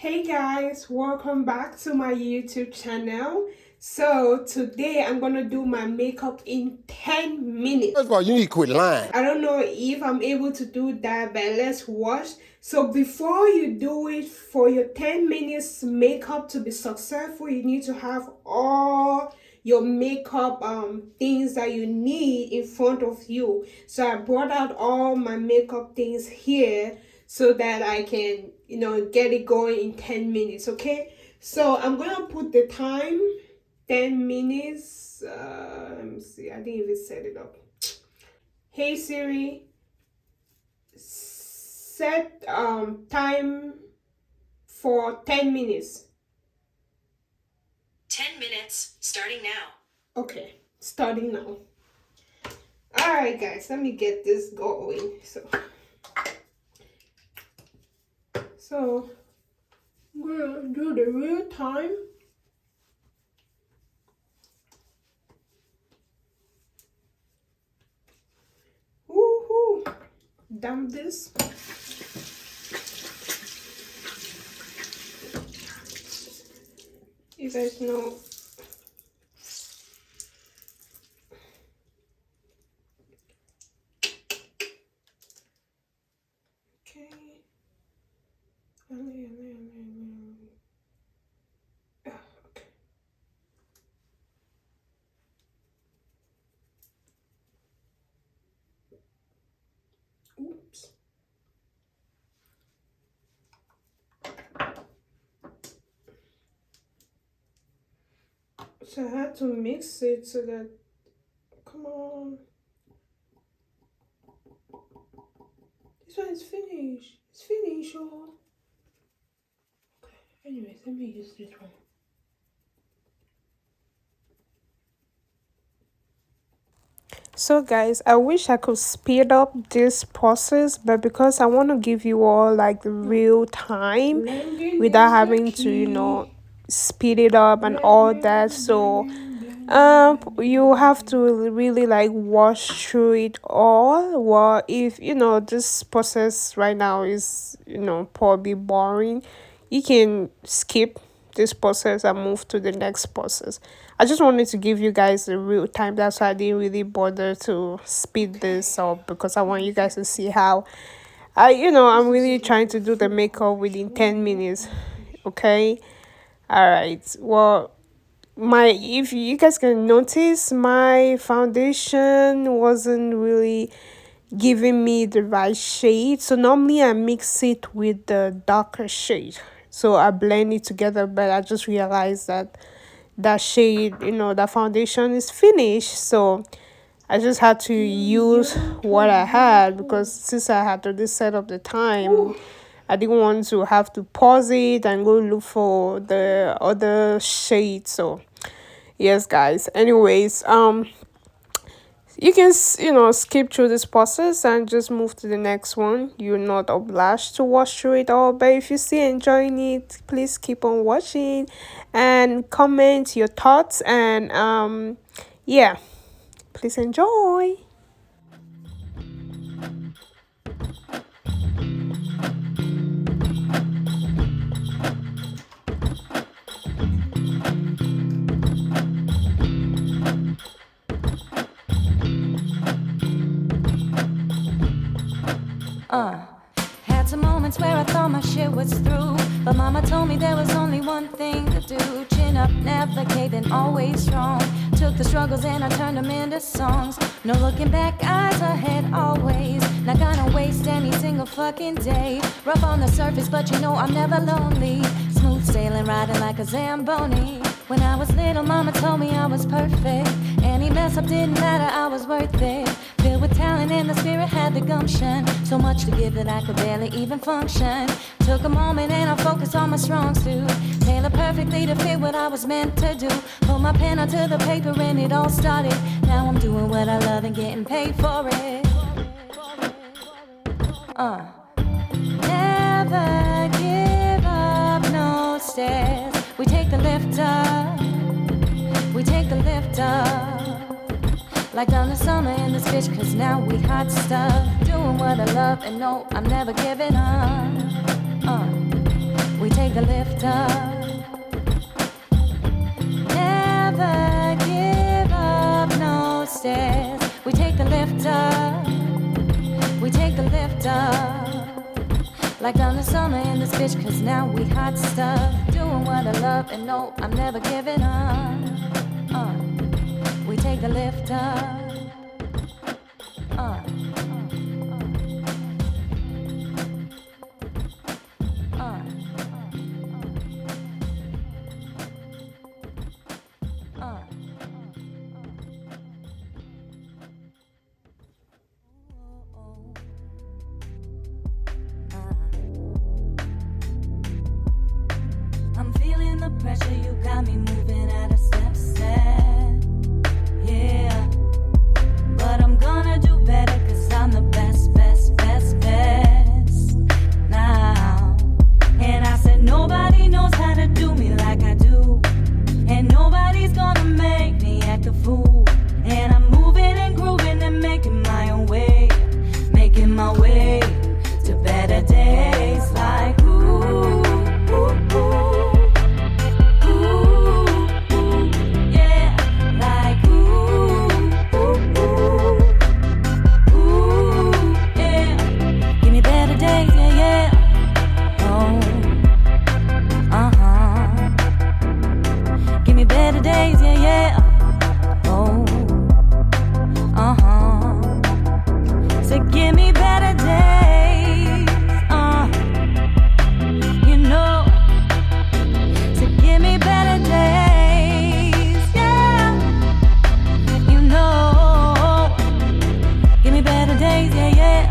Hey guys, welcome back to my YouTube channel. So today I'm gonna do my makeup in 10 minutes. First of all, you need to quit lying. I don't know if I'm able to do that, but let's watch. So before you do it, for your 10 minutes makeup to be successful, you need to have all your makeup things that you need in front of you. So I brought out all my makeup things here so that I can, get it going in 10 minutes, okay? So I'm gonna put the time 10 minutes. Let me see, I didn't even set it up. Hey Siri, set time for 10 minutes. 10 minutes, starting now. Okay, starting now. Alright guys, let me get this going. So I'm gonna do the real time. Woohoo! Dump this. You guys know. Okay. Okay. Oops. So I had to mix it so that, come on. This one is finished. It's finished, y'all. Okay, anyways, let me use this one. So guys, I wish I could speed up this process, but because I want to give you all like the real time without having to, speed it up and all that. So you have to really like wash through it all. Well, if this process right now is probably boring, you can skip this process and move to the next process. I just wanted to give you guys the real time. That's why I didn't really bother to speed this up, because I want you guys to see how I'm really trying to do the makeup within 10 minutes. Okay. All right. Well, my if you guys can notice, my foundation wasn't really giving me the right shade. So normally I mix it with the darker shade, so I blend it together, but I just realized that that shade, that foundation is finished. So I just had to use what I had, because since I had to set up the time, I didn't want to have to pause it and go look for the other shade. So yes guys, anyways, you can skip through this process and just move to the next one. You're not obliged to watch through it all, but if you still enjoying it, please keep on watching and comment your thoughts. And yeah, please enjoy. Had some moments where I thought my shit was through, but mama told me there was only one thing to do. Chin up, never caving, always strong. Took the struggles and I turned them into songs. No looking back, eyes ahead always. Not gonna waste any single fucking day. Rough on the surface, but I'm never lonely. Smooth sailing, riding like a Zamboni. When I was little, mama told me I was perfect. Any mess up didn't matter, I was worth it. Filled with talent and the spirit had the gumption. So much to give that I could barely even function. Took a moment and I focused on my strong suit. Tailored perfectly to fit what I was meant to do. Put my pen onto the paper and it all started. Now I'm doing what I love and getting paid for it. Never give up, no stairs. We take the lift up. We take the lift up. Like down the summer in this bitch, cause now we hot stuff. Doing what I love and no, I'm never giving up. We take a lift up. Never give up, no stairs. We take the lift up. We take the lift up. Like down the summer in this bitch, cause now we hot stuff. Doing what I love and no, I'm never giving up. We take the lift up. Uh. I'm feeling the pressure, you got me moving at a step set. Yeah, but I'm gonna do better, cause I'm the best, best, best, best now. And I said nobody knows how to do me like I do, and nobody's gonna make me act a fool. And I'm moving and grooving and making my own way, making my way to better days. Like ooh, ooh, ooh. Better days, yeah, yeah. Oh, so give me better days, you know. So give me better days, yeah. You know, give me better days, yeah, yeah.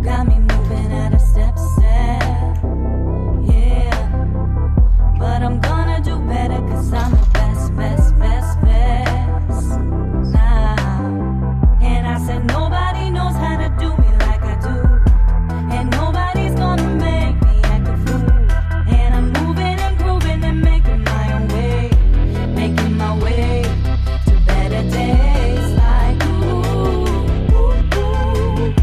Got me moving at a step set. Yeah, but I'm gonna do better, cause I'm the best, best, best, best now. And I said nobody knows how to do me like I do, and nobody's gonna make me act a fool. And I'm moving and grooving and making my own way, making my way to better days. Like ooh, ooh, ooh.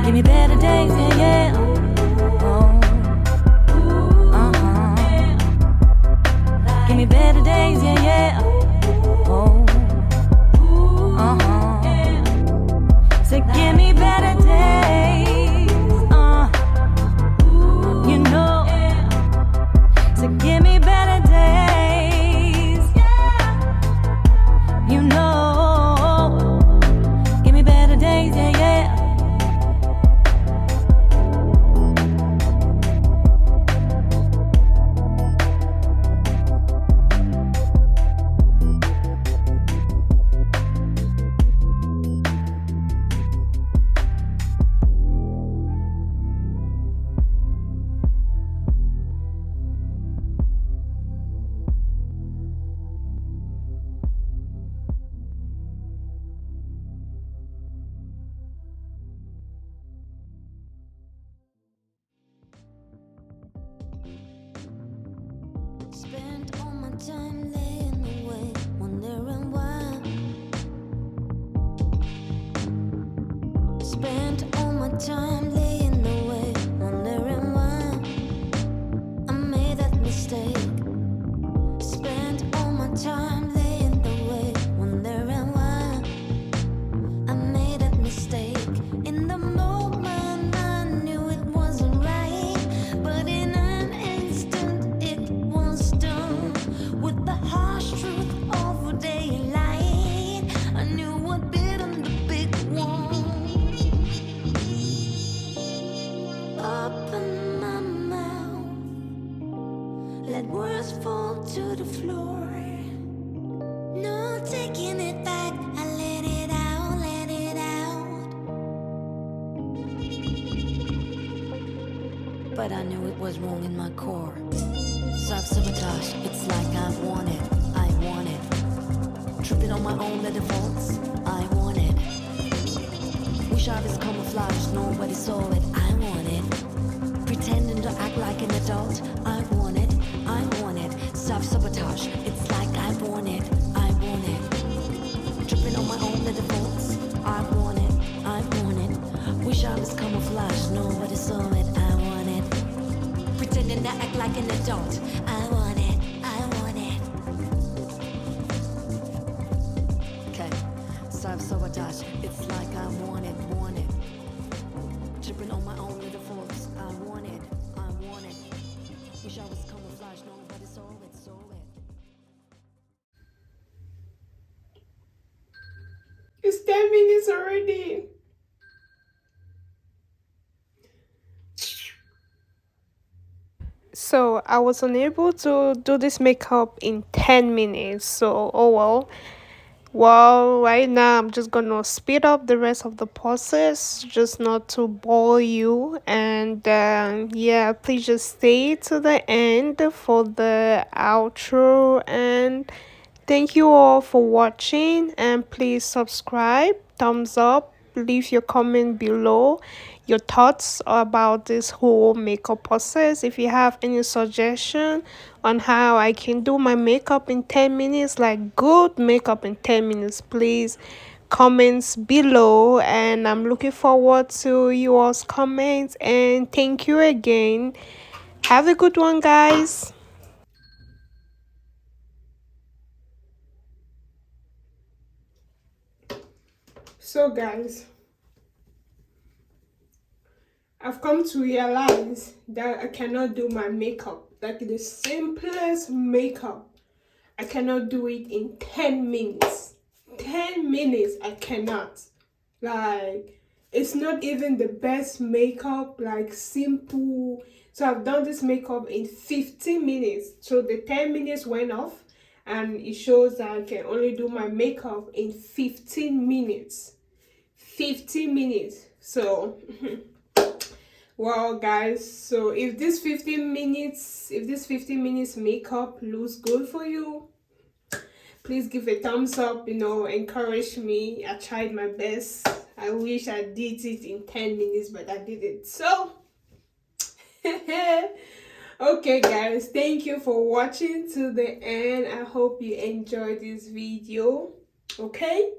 Give me better days, yeah, yeah. Oh, give me better days, yeah, yeah. Oh, so give me better days, you know. So give me better days, yeah. You know, give me better days, yeah, yeah. Spent all my time laying awake, wondering why. Spent all my time laying awake, wondering why I made that mistake. Spent all my time laying awake, wondering why I made that mistake. In the moment I knew it wasn't right, but in an instant it was done. With the harsh truth of daylight, I knew what bit on the big one. Open my mouth, let words fall to the floor. No taking it back, I let it out, let it out. But I knew it was wrong in my core. Self-sabotage, it's like I want it, I want it. Tripping on my own little faults, I want it. Wish I was camouflage, nobody saw it, I want it. Pretending to act like an adult, I want it, I want it. Self-sabotage, it's like I want it, I want it. Tripping on my own little faults, I want it, I want it. Wish I was camouflage, nobody saw it, I want it. Pretending to act like an adult, I want it, I want it. Okay, self-sabotage, it's like I want it, want it. Tripping on my own little faults, I want it, I want it. Wish I was camouflage, nobody saw it, saw it. It's 10 minutes already. So I was unable to do this makeup in 10 minutes. So, oh well. Well, right now I'm just gonna speed up the rest of the process, just not to bore you. And yeah, please just stay to the end for the outro. And thank you all for watching. And please subscribe, thumbs up, leave your comment below your thoughts about this whole makeup process. If you have any suggestion on how I can do my makeup in 10 minutes, like good makeup in 10 minutes, please comments below. And I'm looking forward to you all's comments. And thank you again. Have a good one, guys. So guys, I've come to realize that I cannot do my makeup, like the simplest makeup. I cannot do it in 10 minutes. 10 minutes, I cannot. Like, it's not even the best makeup, like simple. So I've done this makeup in 15 minutes. So the 10 minutes went off, and it shows that I can only do my makeup in 15 minutes. 15 minutes. So well guys, so if this 15 minutes makeup looks good for you, please give a thumbs up, encourage me. I tried my best. I wish I did it in 10 minutes, but I didn't. So okay guys, thank you for watching to the end. I hope you enjoyed this video. Okay.